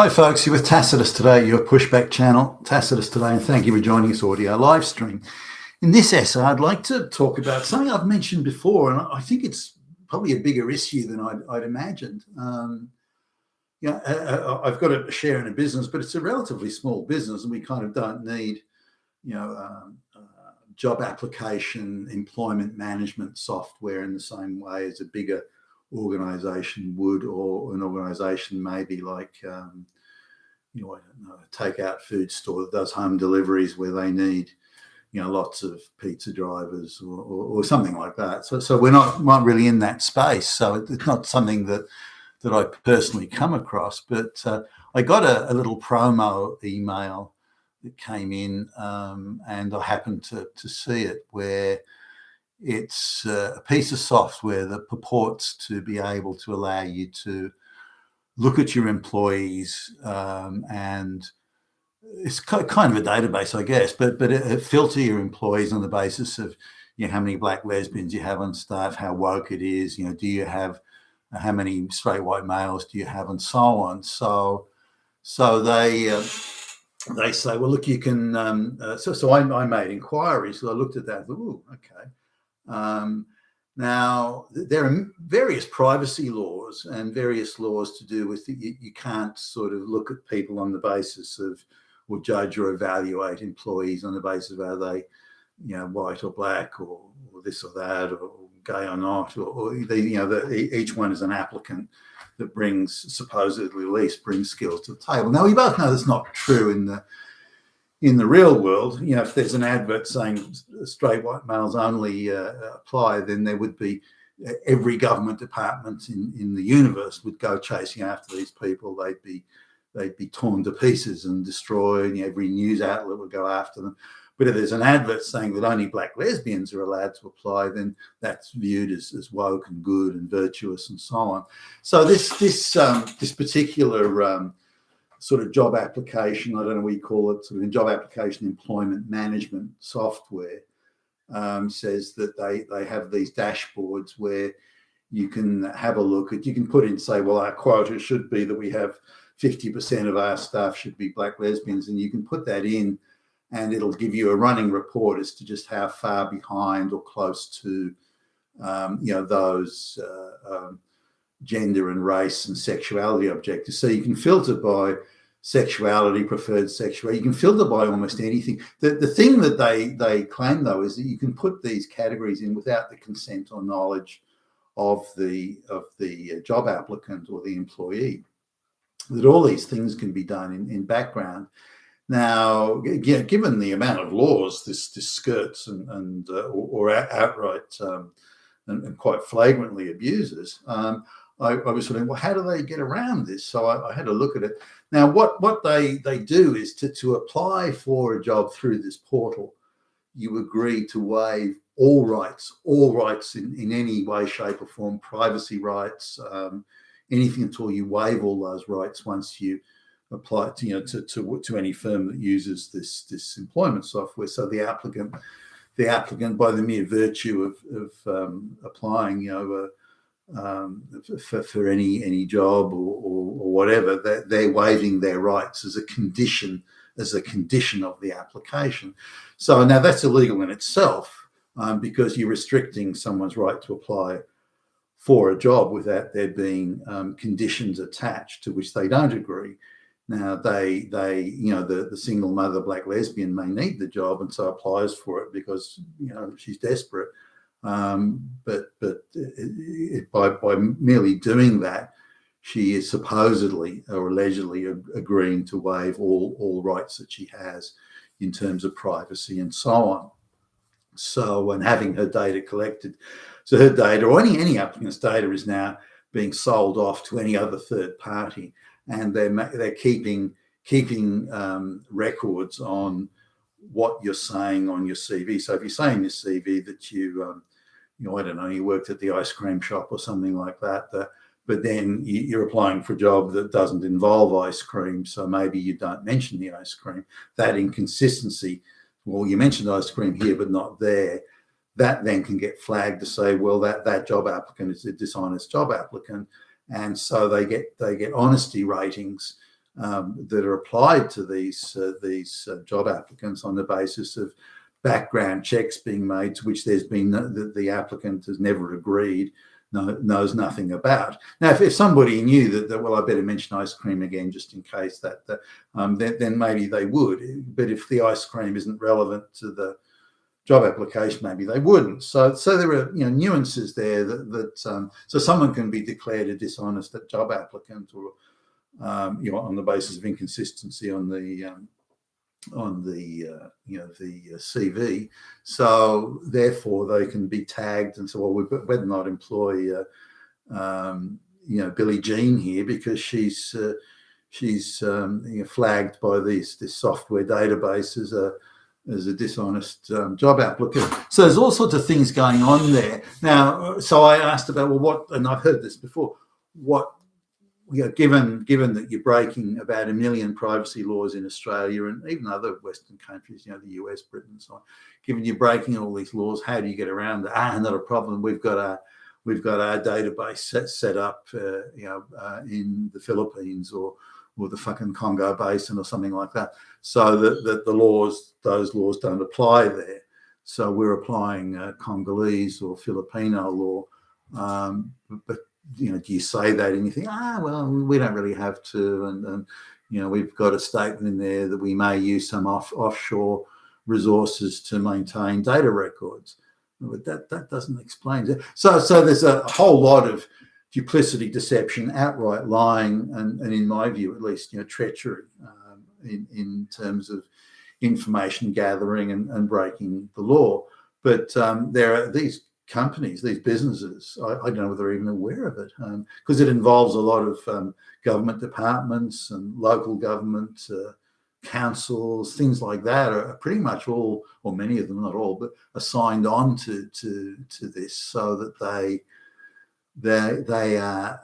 Hi folks, you're with Tacitus today, your pushback channel, Tacitus today, and thank you for joining this audio live stream. In this essay, I'd like to talk about something I've mentioned before, and I think it's probably a bigger issue than I'd imagined. I've got a share in a business, but it's a relatively small business, and we kind of don't need, job application, employment management software in the same way as a bigger organization would, or an organization maybe like I don't know, a takeout food store that does home deliveries where they need lots of pizza drivers or something like that. So we're not really in that space, so it's not something that I personally come across. But I got a little promo email that came in, and I happened to see it, where it's a piece of software that purports to be able to allow you to look at your employees, and it's kind of a database, I guess, but it filter your employees on the basis of how many black lesbians you have on staff, how woke it is, do you have how many straight white males do you have, and so on. So they say, well, look, you can. So I made inquiries. So I looked at that. Oh, okay. Now, there are various privacy laws and various laws to do with you can't sort of look at people on the basis of, or judge or evaluate employees on the basis of are they, white or black or this or that, or gay or not, or each one is an applicant that supposedly at least brings skills to the table. Now, we both know that's not true in the real world. If there's an advert saying straight white males only apply, then there would be every government department in the universe would go chasing after these people. They'd be torn to pieces and destroyed. Every news outlet would go after them. But if there's an advert saying that only black lesbians are allowed to apply, then that's viewed as woke and good and virtuous and so on. So this particular sort of job application, I don't know what you call it, sort of job application employment management software, says that they have these dashboards where you can have a look at, you can put in, say, well, our quota should be that we have 50% of our staff should be black lesbians, and you can put that in and it'll give you a running report as to just how far behind or close to, those gender and race and sexuality objectives. So you can filter by sexuality, preferred sexuality. You can filter by almost anything. The thing that they claim, though, is that you can put these categories in without the consent or knowledge of the job applicant or the employee. That all these things can be done in background. Now, given the amount of laws this skirts or outright and quite flagrantly abuses, I was wondering, well, how do they get around this? So I had a look at it. Now, what they do is to apply for a job through this portal, you agree to waive all rights in any way, shape or form, privacy rights, anything at all. You waive all those rights once you apply to any firm that uses this employment software. So the applicant, by the mere virtue of applying, for any job or whatever, they're waiving their rights as a condition of the application. So now that's illegal in itself, because you're restricting someone's right to apply for a job without there being conditions attached to which they don't agree. Now the single mother black lesbian may need the job and so applies for it because she's desperate. But by merely doing that, she is supposedly or allegedly agreeing to waive all rights that she has in terms of privacy and so on. So, and having her data collected, so her data or any applicant's data is now being sold off to any other third party, and they're keeping records on what you're saying on your CV. So if you say in your CV that you worked at the ice cream shop or something like that, but then you're applying for a job that doesn't involve ice cream, so maybe you don't mention the ice cream. That inconsistency, well, you mentioned ice cream here but not there, that then can get flagged to say, well, that job applicant is a dishonest job applicant, and so they get honesty ratings that are applied to these job applicants on the basis of background checks being made, to which there's been the applicant has never agreed, knows nothing about. Now, if somebody knew that, well, I better mention ice cream again just in case then maybe they would. But if the ice cream isn't relevant to the job application, maybe they wouldn't. So there are nuances there that so someone can be declared a dishonest job applicant, or on the basis of inconsistency on the CV. So therefore they can be tagged and say, well, we better not employ Billie Jean here because she's flagged by this software database as a dishonest job applicant. So there's all sorts of things going on there. Now, so I asked about, well, what, and I've heard this before, what, given that you're breaking about 1 million privacy laws in Australia and even other Western countries, the US, Britain, and so on, given you're breaking all these laws, how do you get around that? Not a problem. We've got our database set up, in the Philippines or the fucking Congo Basin or something like that, so that those laws don't apply there. So we're applying Congolese or Filipino law, but do you say that and you think, well, we don't really have to, and we've got a statement in there that we may use some offshore resources to maintain data records, but that doesn't explain it. So there's a whole lot of duplicity, deception, outright lying, and in my view, at least, treachery in terms of information gathering and breaking the law. But there are these companies, these businesses, I don't know whether they're even aware of it, because it involves a lot of government departments and local government councils, things like that, are pretty much all, or many of them, not all, but are signed on to this, so that they are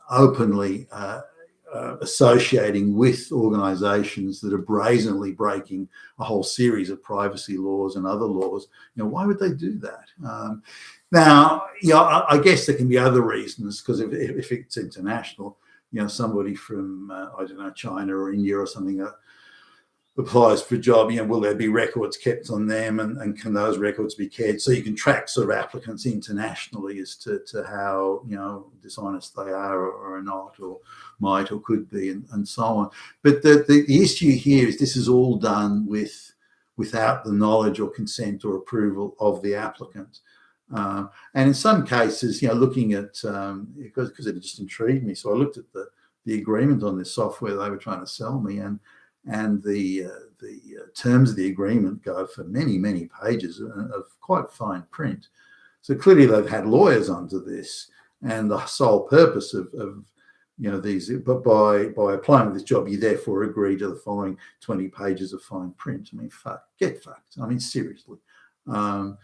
openly associating with organisations that are brazenly breaking a whole series of privacy laws and other laws. Why would they do that? Now, I guess there can be other reasons, because if it's international, somebody from China or India or something applies for a job, will there be records kept on them, and can those records be kept so you can track sort of applicants internationally as to how dishonest they are or not, or might or could be, and so on. But the issue here is this is all done without the knowledge or consent or approval of the applicant. And in some cases, looking at, because it just intrigued me, so I looked at the agreement on this software they were trying to sell me, and the terms of the agreement go for many, many pages of quite fine print. So clearly they've had lawyers onto this, and the sole purpose of these, but by applying for this job, you therefore agree to the following 20 pages of fine print. I mean, get fucked. I mean, seriously. And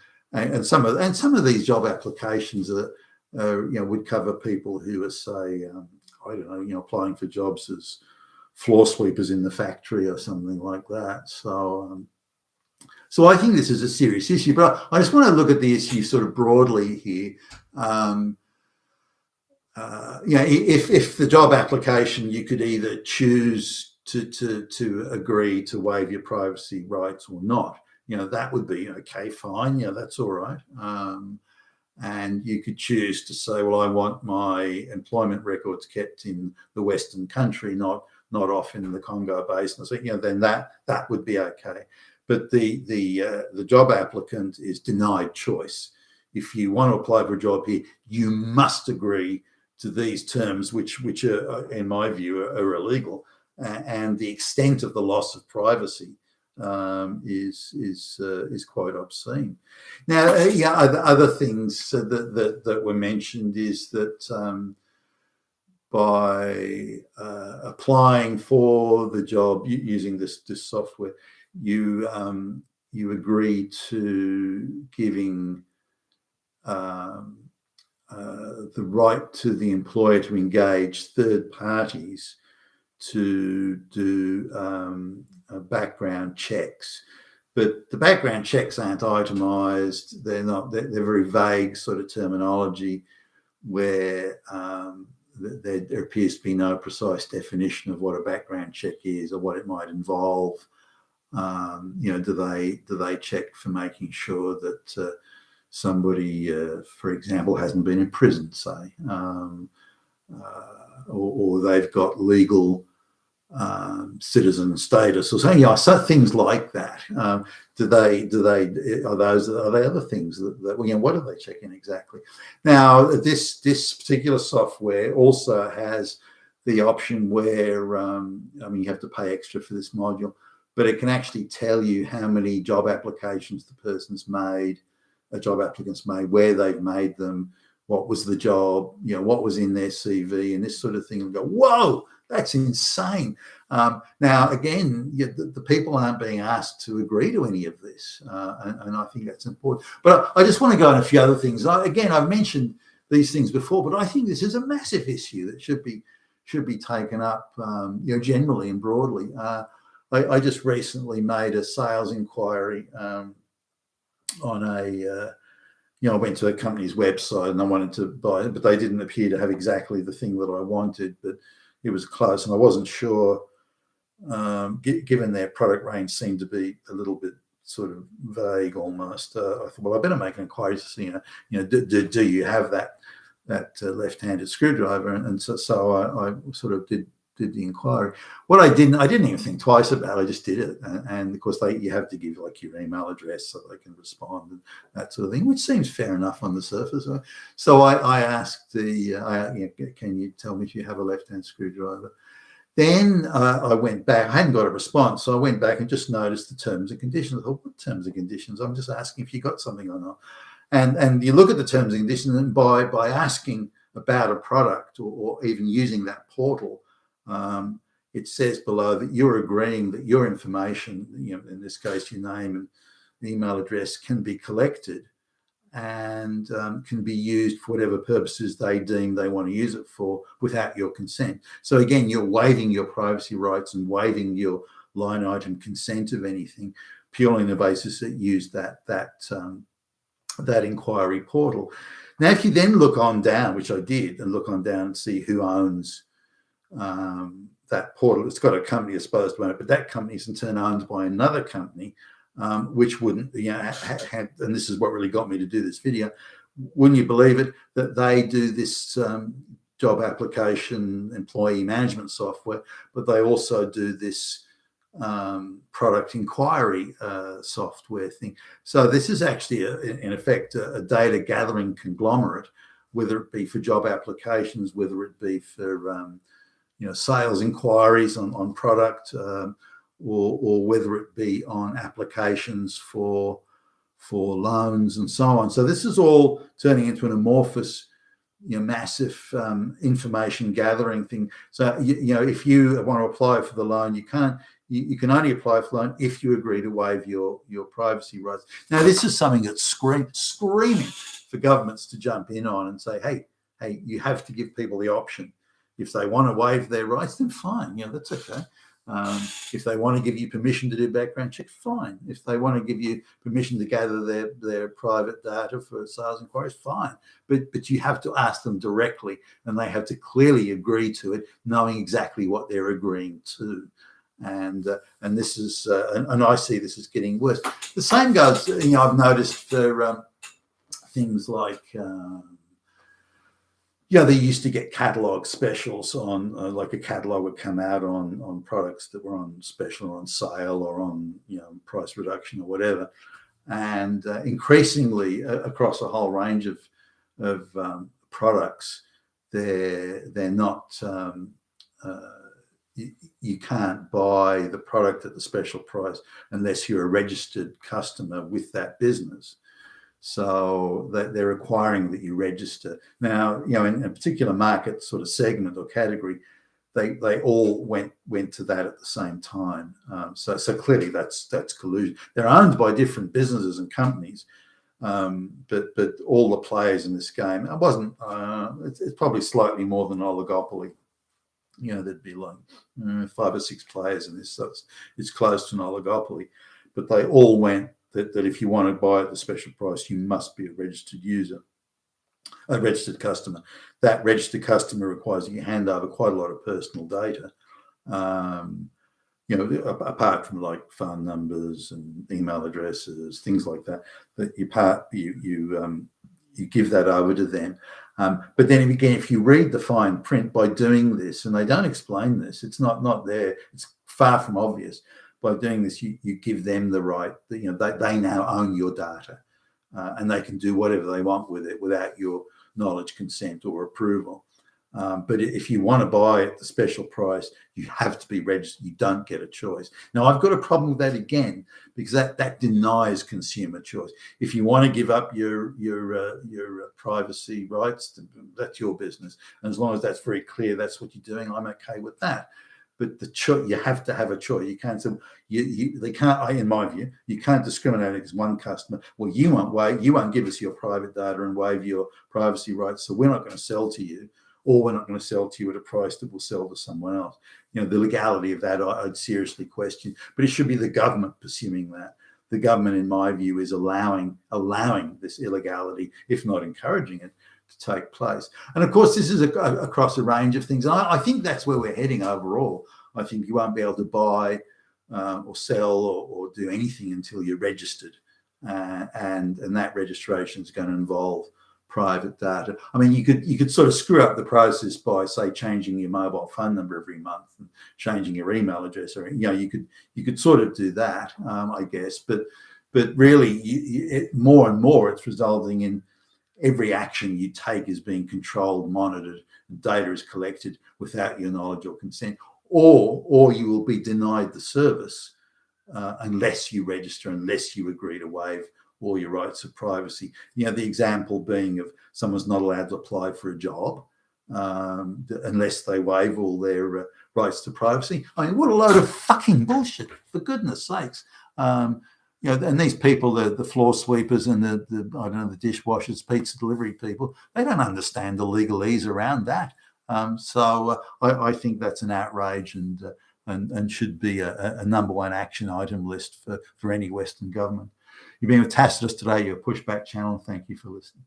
some of these job applications would cover people who are, say, applying for jobs as floor sweepers in the factory or something like that. So I think this is a serious issue, but I just want to look at the issue sort of broadly here. If the job application, you could either choose to agree to waive your privacy rights or not. That would be okay, fine. That's all right. And you could choose to say, well, I want my employment records kept in the Western country, not off in the Congo Basin. So then that would be okay. But the job applicant is denied choice. If you want to apply for a job here, you must agree to these terms, which are, in my view, are illegal, and the extent of the loss of privacy is quite obscene. Now, other things that were mentioned is that by applying for the job using this software, you agree to giving the right to the employer to engage third parties to do background checks. But the background checks aren't itemised. They're very vague sort of terminology, where there appears to be no precise definition of what a background check is or what it might involve. Do they check for making sure that somebody, for example, hasn't been in prison, say, or they've got legal citizen status or something, so things like that. Are they other things that what are they checking exactly? Now, this particular software also has the option where you have to pay extra for this module, but it can actually tell you how many job applications the person's made, a job applicant's made, where they've made them, what was the job, what was in their CV, and this sort of thing. And go, whoa, that's insane. Now, again, the people aren't being asked to agree to any of this, and I think that's important. But I just want to go on a few other things. I've mentioned these things before, but I think this is a massive issue that should be taken up, generally and broadly. I just recently made a sales inquiry on I went to a company's website and I wanted to buy it, but they didn't appear to have exactly the thing that I wanted, but it was close, and I wasn't sure, given their product range seemed to be a little bit sort of vague almost. I thought, well, I better make an inquiry to see, do you have that left-handed screwdriver? And so I sort of did the inquiry. What I didn't even think twice about. I just did it, and of course you have to give like your email address so they can respond and that sort of thing, which seems fair enough on the surface. So I asked can you tell me if you have a left-hand screwdriver? Then I went back. I hadn't got a response, so I went back and just noticed the terms and conditions. I thought, what terms and conditions? I'm just asking if you got something or not. And you look at the terms and conditions, and by asking about a product or even using that portal, it says below that you're agreeing that your information, in this case, your name and email address, can be collected and can be used for whatever purposes they deem they want to use it for without your consent. So again, you're waiving your privacy rights and waiving your line item consent of anything purely on the basis that you used that inquiry portal. Now, if you then look on down, which I did, and look on down and see who owns that portal, it's got a company supposed to own it, but that company is in turn owned by another company, which wouldn't, and this is what really got me to do this video. Wouldn't you believe it that they do this job application employee management software, but they also do this product inquiry software thing. So this is actually, in effect, a data gathering conglomerate, whether it be for job applications, whether it be for sales inquiries on product, or whether it be on applications for loans and so on. So this is all turning into an amorphous, massive information gathering thing. So if you want to apply for the loan, you can only apply for the loan if you agree to waive your privacy rights. Now, this is something that's screaming for governments to jump in on and say, hey, you have to give people the option. If they want to waive their rights, then fine. That's okay. If they want to give you permission to do background checks, fine. If they want to give you permission to gather their private data for sales inquiries, fine. But you have to ask them directly, and they have to clearly agree to it, knowing exactly what they're agreeing to. And this is, and I see this is getting worse. The same goes, I've noticed for things like. They used to get catalog specials on, like a catalog would come out on products that were on special or on sale or on, price reduction or whatever. And increasingly across a whole range of products, they're not, you can't buy the product at the special price unless you're a registered customer with that business. So that they're requiring that you register. Now, in a particular market sort of segment or category, they all went to that at the same time. So clearly that's collusion. They're owned by different businesses and companies, but all the players in this game, it's probably slightly more than an oligopoly. There'd be like 5 or 6 players in this, so it's close to an oligopoly. But they all went that if you want to buy at the special price, you must be a registered user. A registered customer. That registered customer requires that you hand over quite a lot of personal data. You know, apart from like phone numbers and email addresses, things like that, that you give that over to them. But then again, if you read the fine print, by doing this, and they don't explain this, it's not there, it's far from obvious. By doing this, you give them the right, you know, they now own your data, and they can do whatever they want with it without your knowledge, consent, or approval. But if you want to buy at the special price, you have to be registered. You don't get a choice. Now, I've got a problem with that again, because that denies consumer choice. If you want to give up your privacy rights, that's your business. And as long as that's very clear, that's what you're doing, I'm okay with that. But the choice, you have to have a choice. You can't say, they can't, in my view, you can't discriminate against one customer. Well, you won't give us your private data and waive your privacy rights, so we're not going to sell to you, or we're not going to sell to you at a price that will sell to someone else. You know, the legality of that, I'd seriously question. But it should be the government pursuing that. The government, in my view, is allowing this illegality, if not encouraging it, to take place. And of course, this is across a range of things. And I think that's where we're heading overall. I think you won't be able to buy or sell or do anything until you're registered. And that registration is going to involve private data. I mean, you could sort of screw up the process by, say, changing your mobile phone number every month and changing your email address, or you could sort of do that, I guess. But really, more and more, it's resulting in every action you take is being controlled, monitored, and data is collected without your knowledge or consent, or you will be denied the service unless you register, unless you agree to waive all your rights of privacy. You know, the example being of someone's not allowed to apply for a job unless they waive all their rights to privacy. I mean, what a load of fucking bullshit, for goodness sakes. You know, and these people, the floor sweepers and the I don't know, the dishwashers, pizza delivery people, they don't understand the legalese around that. So I think that's an outrage and should be a number one action item list for any Western government. You've been with Tacitus today, your Pushback channel. Thank you for listening.